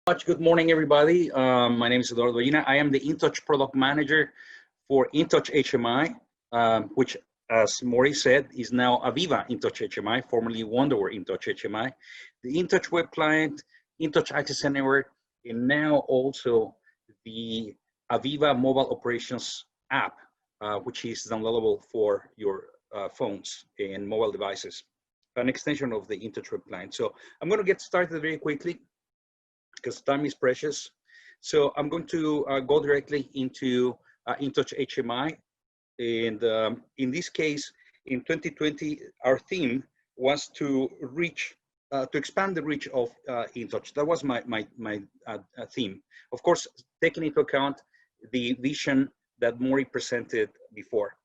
Good morning, everybody. My name is Eduardo Ballina. I am the InTouch product manager for InTouch HMI, which, as Maury said, is now AVEVA InTouch HMI, formerly Wonderware InTouch HMI, the InTouch Web Client, InTouch Access Anywhere, and now also the AVEVA Mobile Operations app, which is downloadable for your phones and mobile devices, an extension of the InTouch Web Client. So I'm going to get started very quickly, because time is precious. So I'm going to go directly into InTouch HMI. And in this case, in 2020, our theme was to expand the reach of InTouch. That was my theme. Of course, taking into account the vision that Maury presented before.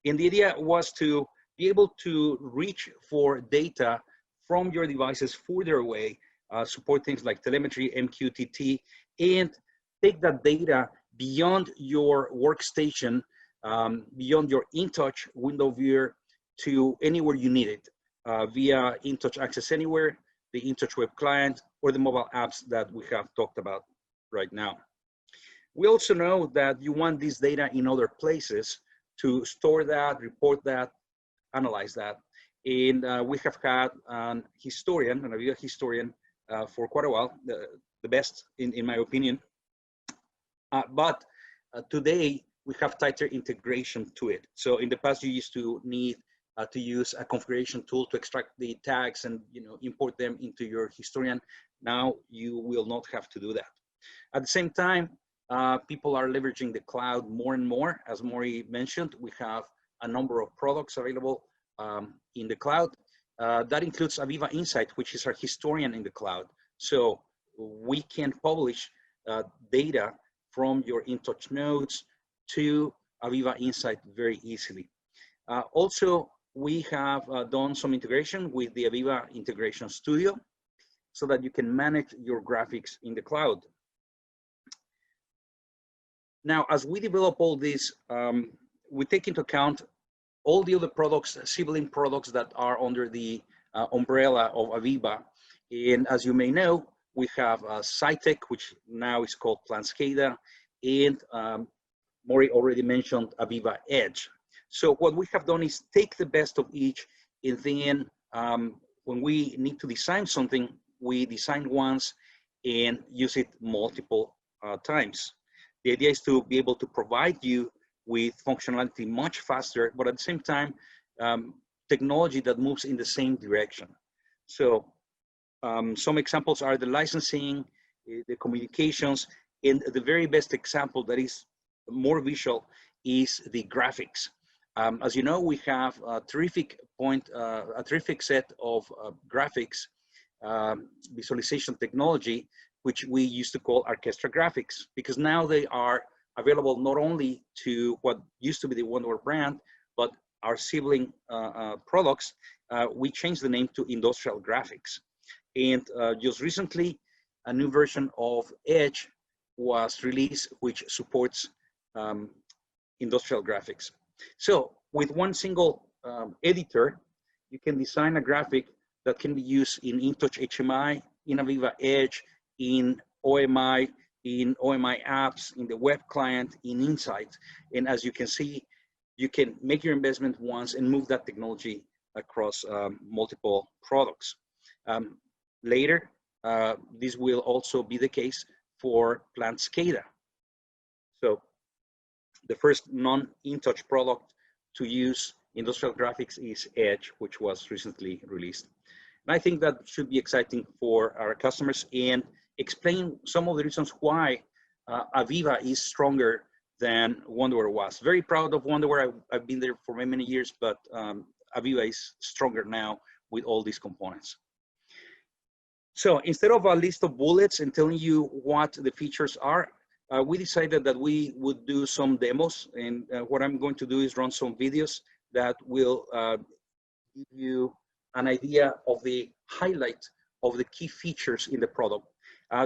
And the idea was to be able to reach for data from your devices further away, support things like telemetry, MQTT, and take that data beyond your workstation, beyond your InTouch window viewer to anywhere you need it, via InTouch Access Anywhere, the InTouch Web Client, or the mobile apps that we have talked about right now. We also know that you want this data in other places to store that, report that, analyze that. And we have had an historian, an AVEVA historian, for quite a while, the best in my opinion. But today we have tighter integration to it. So in the past you used to need to use a configuration tool to extract the tags and import them into your historian. Now you will not have to do that. At the same time, people are leveraging the cloud more and more. As Maury mentioned, we have a number of products available in the cloud. That includes AVEVA Insight, which is our historian in the cloud. So we can publish data from your InTouch nodes to AVEVA Insight very easily. Also, we have done some integration with the AVEVA Integration Studio so that you can manage your graphics in the cloud. Now, as we develop all this, we take into account all the other products, sibling products that are under the umbrella of AVEVA. And as you may know, we have Cytec, which now is called Planscada, and Maury already mentioned AVEVA Edge. So what we have done is take the best of each, and then when we need to design something, we design once and use it multiple times. The idea is to be able to provide you with functionality much faster, but at the same time, technology that moves in the same direction. So some examples are the licensing, the communications, and the very best example that is more visual is the graphics. As you know, we have a terrific set of graphics visualization technology, which we used to call Orchestra Graphics, because now they are available not only to what used to be the Wonderware brand, but our sibling products. We changed the name to Industrial Graphics. And just recently, a new version of Edge was released, which supports industrial graphics. So with one single editor, you can design a graphic that can be used in InTouch HMI, in AVEVA Edge, in OMI, in OMI apps, in the web client, in Insight. And as you can see, you can make your investment once and move that technology across multiple products. Later, this will also be the case for Planscada. So the first non-InTouch product to use industrial graphics is Edge, which was recently released. And I think that should be exciting for our customers and explain some of the reasons why AVEVA is stronger than Wonderware was. Very proud of Wonderware. I've been there for many, many years, but AVEVA is stronger now with all these components. So instead of a list of bullets and telling you what the features are, we decided that we would do some demos. And what I'm going to do is run some videos that will give you an idea of the highlight of the key features in the product.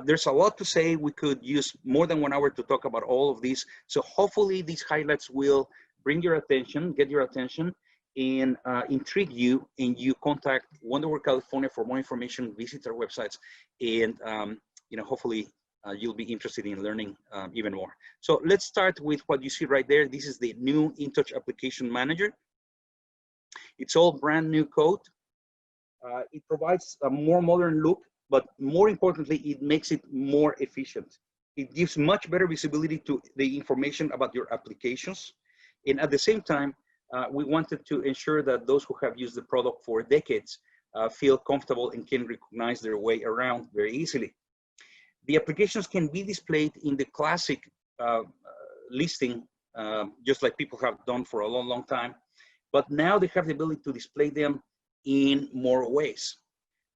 There's a lot to say. We could use more than 1 hour to talk about all of these. So hopefully these highlights will bring your attention, get your attention, and intrigue you, and you contact Wonderware California for more information, visit our websites, and hopefully you'll be interested in learning even more. So let's start with what you see right there. This is the new InTouch Application Manager. It's all brand new code. It provides a more modern look, but more importantly, it makes it more efficient. It gives much better visibility to the information about your applications. And at the same time, we wanted to ensure that those who have used the product for decades feel comfortable and can recognize their way around very easily. The applications can be displayed in the classic listing, just like people have done for a long, long time. But now they have the ability to display them in more ways.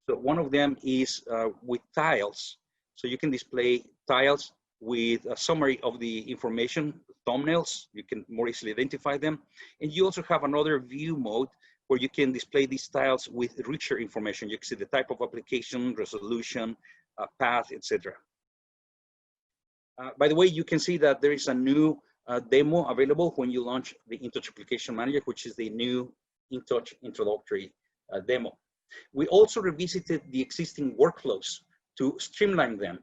So one of them is with tiles. So you can display tiles with a summary of the information, thumbnails, you can more easily identify them. And you also have another view mode where you can display these tiles with richer information. You can see the type of application, resolution, path, etc. By the way, you can see that there is a new demo available when you launch the InTouch Application Manager, which is the new InTouch introductory demo. We also revisited the existing workflows to streamline them.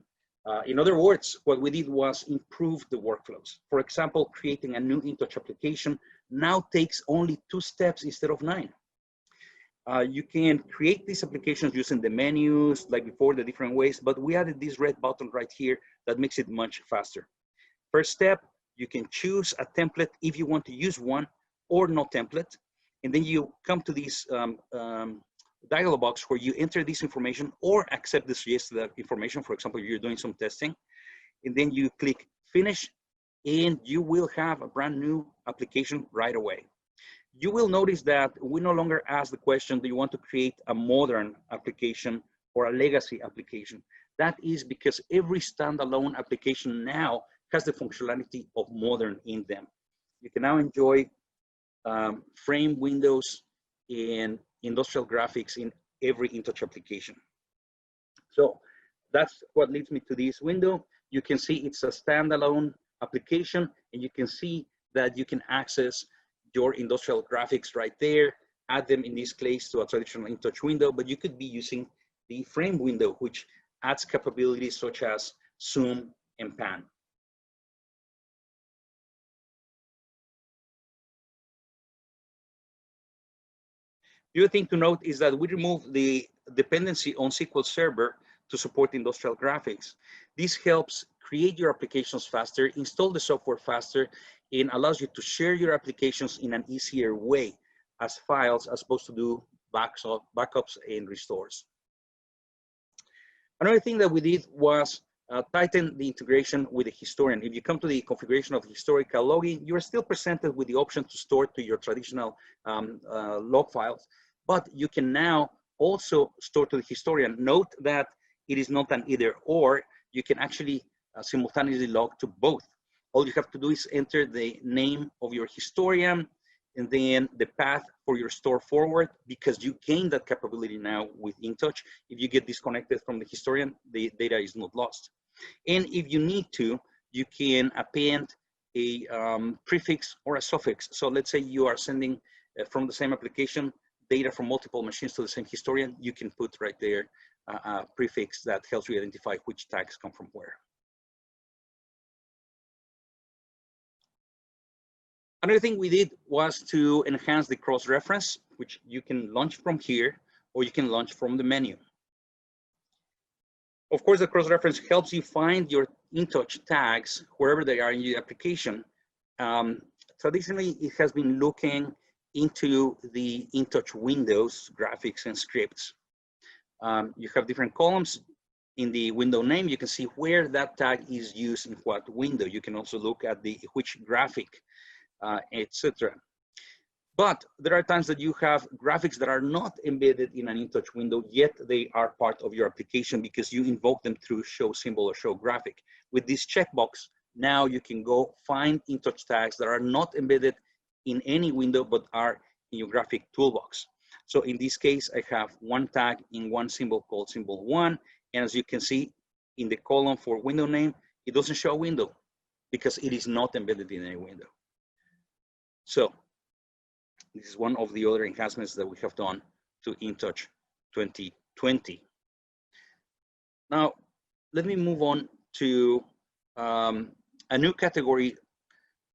In other words, what we did was improve the workflows. For example, creating a new InTouch application now takes only 2 steps instead of 9. You can create these applications using the menus, like before, the different ways, but we added this red button right here that makes it much faster. First step, you can choose a template if you want to use one or no template. And then you come to this dialog box where you enter this information or accept the suggested information. For example, if you're doing some testing, and then you click finish, and you will have a brand new application right away. You will notice that we no longer ask the question, do you want to create a modern application or a legacy application? That is because every standalone application now has the functionality of modern in them. You can now enjoy frame windows and industrial graphics in every InTouch application. So that's what leads me to this window. You can see it's a standalone application, and you can see that you can access your industrial graphics right there, add them in this case to a traditional InTouch window, but you could be using the frame window, which adds capabilities such as zoom and pan. The other thing to note is that we removed the dependency on SQL Server to support industrial graphics. This helps create your applications faster, install the software faster, and allows you to share your applications in an easier way as files, as opposed to do backups and restores. Another thing that we did was tighten the integration with the historian. If you come to the configuration of the historical logging, you're still presented with the option to store to your traditional log files, but you can now also store to the historian. Note that it is not an either or. You can actually simultaneously log to both. All you have to do is enter the name of your historian and then the path for your store forward, because you gain that capability now with InTouch. If you get disconnected from the historian, the data is not lost. And if you need to, you can append a prefix or a suffix. So let's say you are sending from the same application data from multiple machines to the same historian, you can put right there a prefix that helps you identify which tags come from where. Another thing we did was to enhance the cross-reference, which you can launch from here, or you can launch from the menu. Of course, the cross-reference helps you find your InTouch tags wherever they are in your application. Traditionally, it has been looking into the InTouch windows, graphics, and scripts. You have different columns. In the window name, you can see where that tag is used in what window. You can also look at which graphic, etc. But there are times that you have graphics that are not embedded in an InTouch window, yet they are part of your application because you invoke them through show symbol or show graphic. With this checkbox, now you can go find InTouch tags that are not embedded in any window, but are in your graphic toolbox. So in this case, I have one tag in one symbol called symbol 1. And as you can see in the column for window name, it doesn't show a window because it is not embedded in any window. So this is one of the other enhancements that we have done to InTouch 2020. Now, let me move on to a new category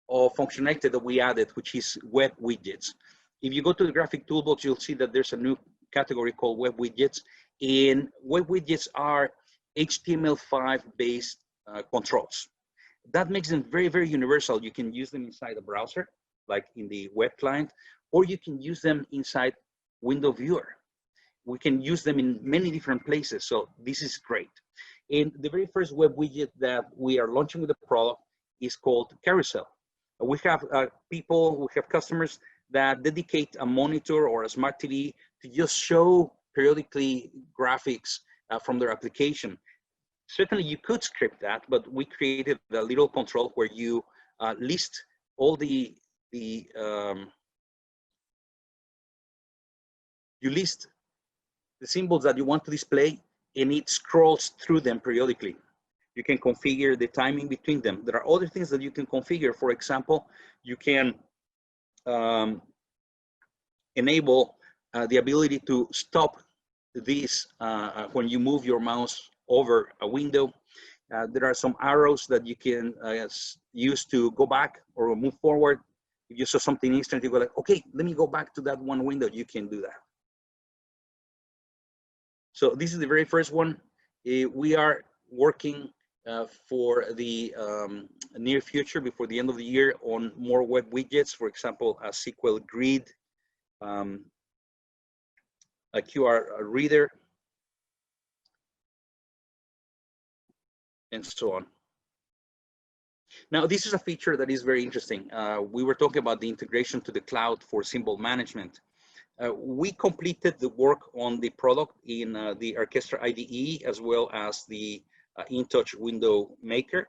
of functionality that we added, which is web widgets. If you go to the graphic toolbox, you'll see that there's a new category called web widgets. And web widgets are HTML5 based controls. That makes them very, very universal. You can use them inside a browser, like in the web client, or you can use them inside window viewer. We can use them in many different places. So this is great. And the very first web widget that we are launching with the product is called Carousel. We have we have customers that dedicate a monitor or a smart TV to just show periodically graphics from their application. Certainly you could script that, but we created a little control where you list all you list the symbols that you want to display, and it scrolls through them periodically. You can configure the timing between them. There are other things that you can configure. For example, you can enable the ability to stop this when you move your mouse over a window. There are some arrows that you can use to go back or move forward. If you saw something instant, you go like, okay, let me go back to that one window. You can do that. So this is the very first one. We are working for the near future, before the end of the year, on more web widgets. For example, a SQL grid, a QR reader, and so on. Now, this is a feature that is very interesting. We were talking about the integration to the cloud for symbol management. We completed the work on the product in the Orchestra IDE, as well as the InTouch Window Maker,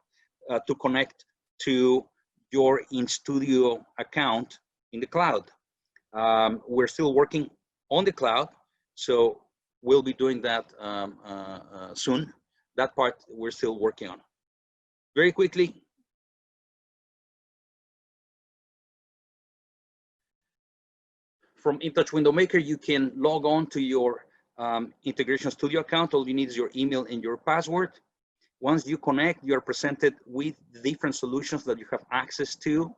to connect to your InStudio account in the cloud. We're still working on the cloud, so we'll be doing that soon. That part we're still working on. Very quickly, from InTouch Window Maker, you can log on to your Integration Studio account. All you need is your email and your password. Once you connect, you are presented with the different solutions that you have access to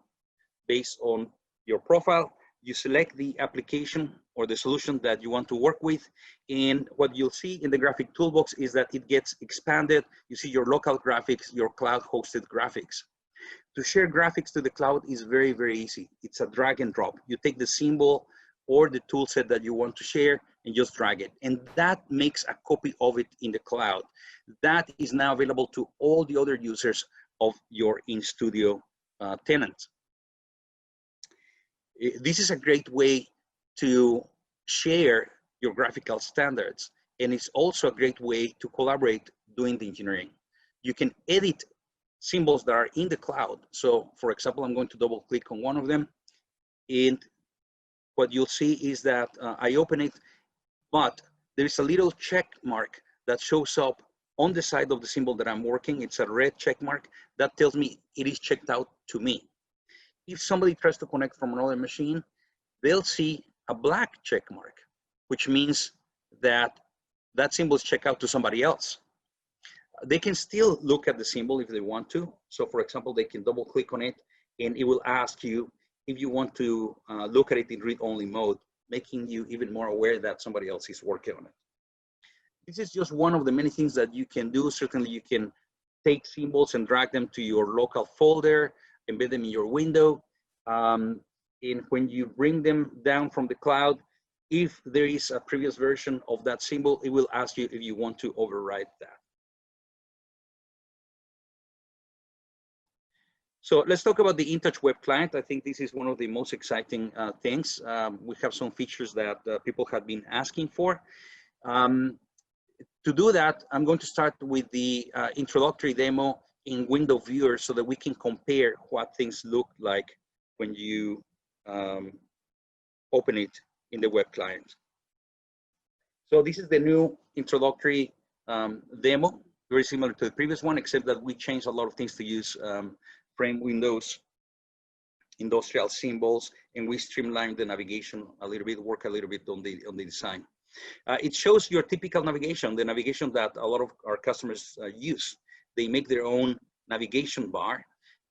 based on your profile. You select the application or the solution that you want to work with. And what you'll see in the graphic toolbox is that it gets expanded. You see your local graphics, your cloud hosted graphics. To share graphics to the cloud is very, very easy. It's a drag and drop. You take the symbol or the tool set that you want to share and just drag it. And that makes a copy of it in the cloud. That is now available to all the other users of your InStudio tenant. This is a great way to share your graphical standards. And it's also a great way to collaborate doing the engineering. You can edit symbols that are in the cloud. So for example, I'm going to double click on one of them. And what you'll see is that I open it, but there is a little check mark that shows up on the side of the symbol that I'm working. It's a red check mark that tells me it is checked out to me. If somebody tries to connect from another machine, they'll see a black check mark, which means that that symbol is checked out to somebody else. They can still look at the symbol if they want to. So for example, they can double click on it and it will ask you if you want to look at it in read-only mode, making you even more aware that somebody else is working on it. This is just one of the many things that you can do. Certainly you can take symbols and drag them to your local folder, embed them in your window. And when you bring them down from the cloud, if there is a previous version of that symbol, it will ask you if you want to override that. So let's talk about the InTouch Web Client. I think this is one of the most exciting things. We have some features that people have been asking for. To do that, I'm going to start with the introductory demo in Window Viewer so that we can compare what things look like when you open it in the web client. So this is the new introductory demo, very similar to the previous one, except that we changed a lot of things to use frame windows, industrial symbols, and we streamlined the navigation a little bit, work a little bit on the design. It shows your typical navigation, the navigation that a lot of our customers use. they make their own navigation bar.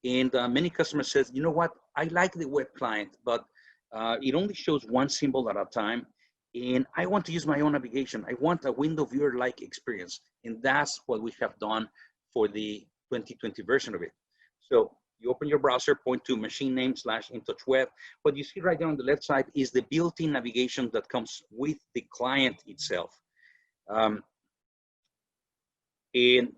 And many customers says, you know what, I like the web client, but it only shows one symbol at a time. And I want to use my own navigation. I want a window viewer-like experience. And that's what we have done for the 2020 version of it. So you open your browser, point to machine name / InTouch Web. What you see right there on the left side is the built-in navigation that comes with the client itself. In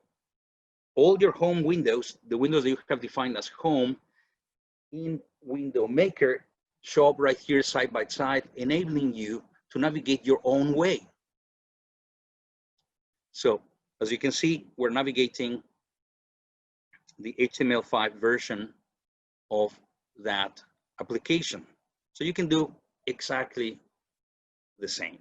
all your home windows, the windows that you have defined as home in Window Maker show up right here side by side, enabling you to navigate your own way. So as you can see, we're navigating the HTML5 version of that application. So you can do exactly the same.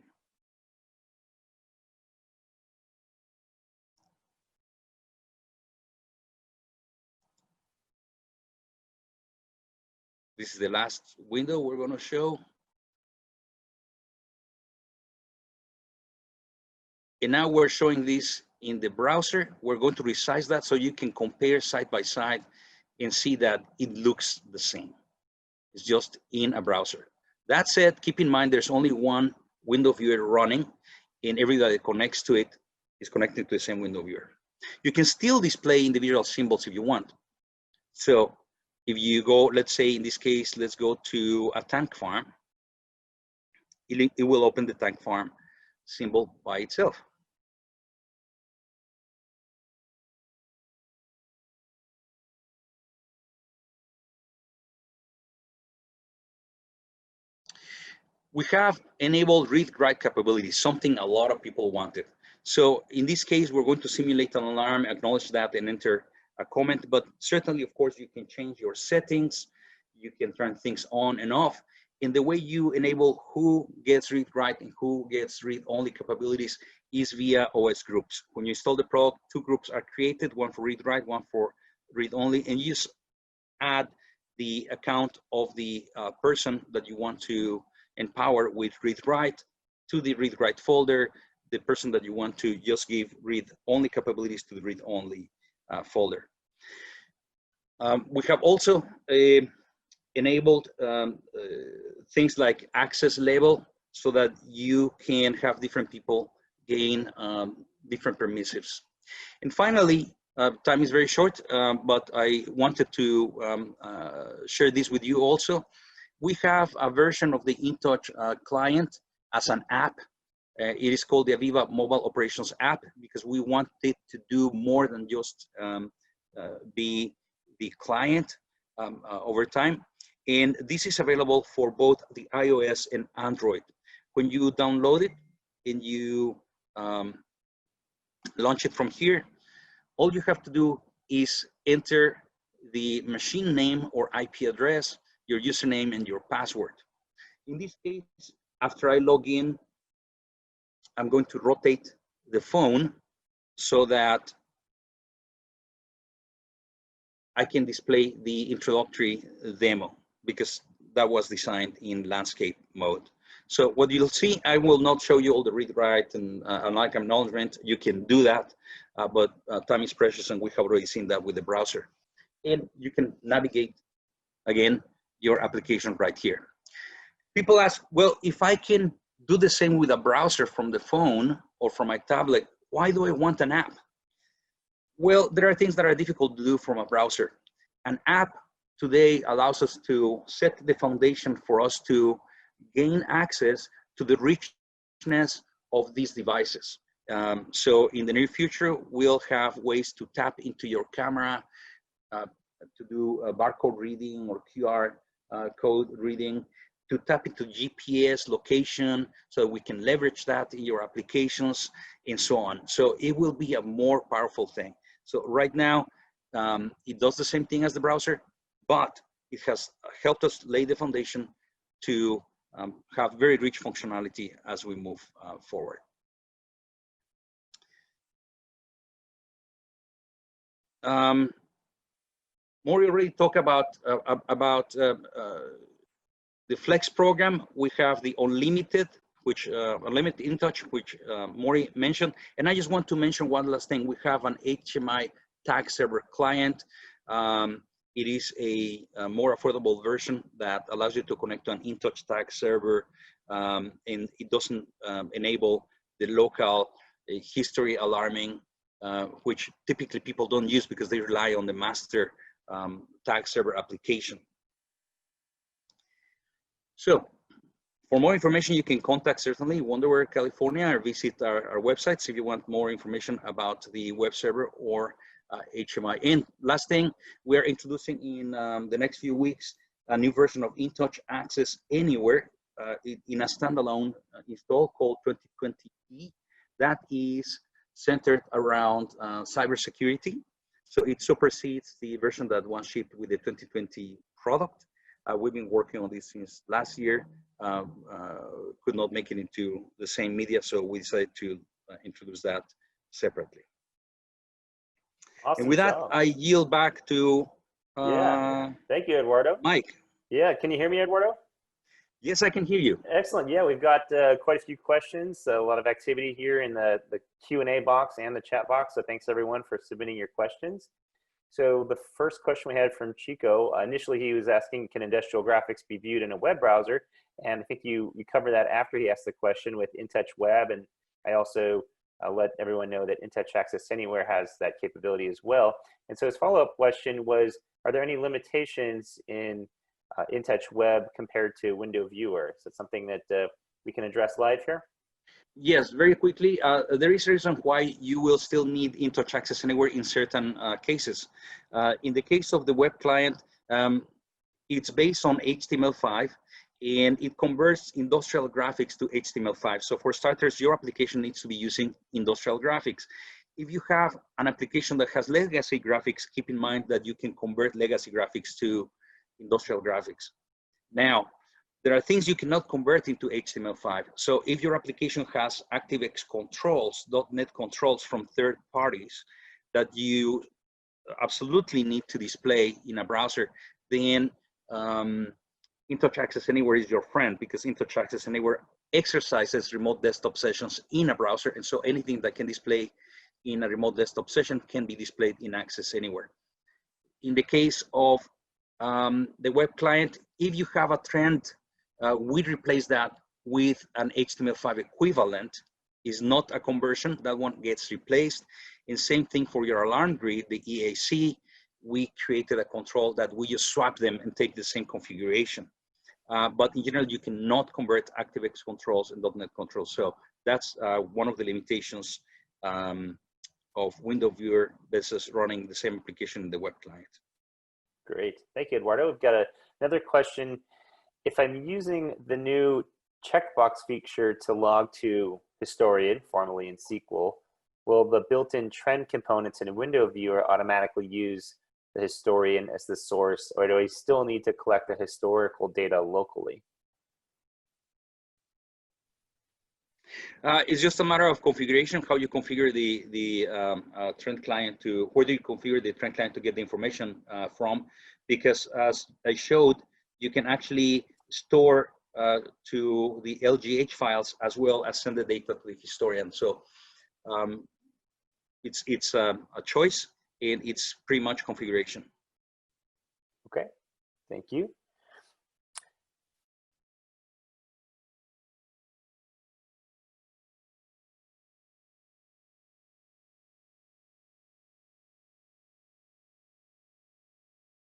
This is the last window we're going to show. And now we're showing this in the browser. We're going to resize that so you can compare side by side and see that it looks the same. It's just in a browser. That said, keep in mind there's only one window viewer running, and everybody that connects to it is connected to the same window viewer. You can still display individual symbols if you want. So if you go, let's say in this case, let's go to a tank farm. It will open the tank farm symbol by itself. We have enabled read-write capabilities, something a lot of people wanted. So in this case, we're going to simulate an alarm, acknowledge that, and enter a comment. But certainly, of course, you can change your settings. You can turn things on and off. And the way you enable who gets read-write and who gets read-only capabilities is via OS groups. When you install the product, 2 groups are created, one for read-write, one for read-only, and you just add the account of the person that you want to empower with read-write to the read-write folder, the person that you want to just give read-only capabilities to the read-only folder. We have also enabled things like access label so that you can have different people gain different permissives. And finally, time is very short, but I wanted to share this with you also. We have a version of the InTouch client as an app. It is called the AVEVA Mobile Operations app because we want it to do more than just be the client over time. And this is available for both the iOS and Android. When you download it and you launch it from here, all you have to do is enter the machine name or IP address, your username, and your password. In this case, after I log in, I'm going to rotate the phone so that I can display the introductory demo because that was designed in landscape mode. So what you'll see, I will not show you all the read-write and unlike acknowledgement, you can do that, but time is precious and we have already seen that with the browser. And you can navigate, again, your application right here. People ask, well, if I can do the same with a browser from the phone or from my tablet, why do I want an app? Well, there are things that are difficult to do from a browser. An app today allows us to set the foundation for us to gain access to the richness of these devices. So in the near future, we'll have ways to tap into your camera, to do barcode reading or QR code reading, to tap into GPS location so we can leverage that in your applications and so on. So it will be a more powerful thing. So right now, it does the same thing as the browser, but it has helped us lay the foundation to have very rich functionality as we move forward. Maury already talked about the Flex program. We have the Unlimited, which Unlimited InTouch, which Maury mentioned. And I just want to mention one last thing. We have an HMI Tag Server client. It is a more affordable version that allows you to connect to an InTouch Tag Server, and it doesn't enable the local history alarming, which typically people don't use because they rely on the master Tag Server application. So, for more information, you can contact certainly Wonderware California or visit our websites if you want more information about the web server or HMI. And last thing, we are introducing in the next few weeks a new version of InTouch Access Anywhere in a standalone install called 2020E. That is centered around cybersecurity. So it supersedes the version that was shipped with the 2020 product. We've been working on this since last year. Could not make it into the same media, so we decided to introduce that separately. Awesome. And with that, I yield back to yeah. Thank you, Eduardo. Mike. Yeah, can you hear me, Eduardo? Yes, I can hear you. Excellent. Yeah, we've got quite a few questions, a lot of activity here in the Q&A box and the chat box. So thanks everyone for submitting your questions. So the first question we had from Chico, initially he was asking, can industrial graphics be viewed in a web browser? And I think you covered that after he asked the question with InTouch Web. And I also let everyone know that InTouch Access Anywhere has that capability as well. And so his follow-up question was, are there any limitations in InTouch Web compared to Window Viewer? Is that something that we can address live here? Yes, very quickly. There is a reason why you will still need InTouch Access Anywhere in certain cases. In the case of the web client, it's based on HTML5 and it converts industrial graphics to HTML5. So for starters, your application needs to be using industrial graphics. If you have an application that has legacy graphics, keep in mind that you can convert legacy graphics to industrial graphics. Now, there are things you cannot convert into HTML5. So if your application has ActiveX controls, .NET controls from third parties that you absolutely need to display in a browser, then InTouch Access Anywhere is your friend, because InTouch Access Anywhere exercises remote desktop sessions in a browser. And so anything that can display in a remote desktop session can be displayed in Access Anywhere. In the case of the web client, if you have a trend, we replace that with an HTML5 equivalent. Is not a conversion, that one gets replaced. And same thing for your alarm grid, the EAC, we created a control that we just swap them and take the same configuration. But in general, you cannot convert ActiveX controls and .NET controls. So that's one of the limitations of Window Viewer versus running the same application in the web client. Great, thank you, Eduardo. We've got another question. If I'm using the new checkbox feature to log to Historian, formerly in SQL, will the built-in trend components in a Window Viewer automatically use the Historian as the source, or do I still need to collect the historical data locally? It's just a matter of configuration, how you configure the trend client to, where do you configure the trend client to get the information from, because as I showed, you can actually store to the LGH files as well as send the data to the historian. So it's a choice, and it's pretty much configuration. Okay, thank you.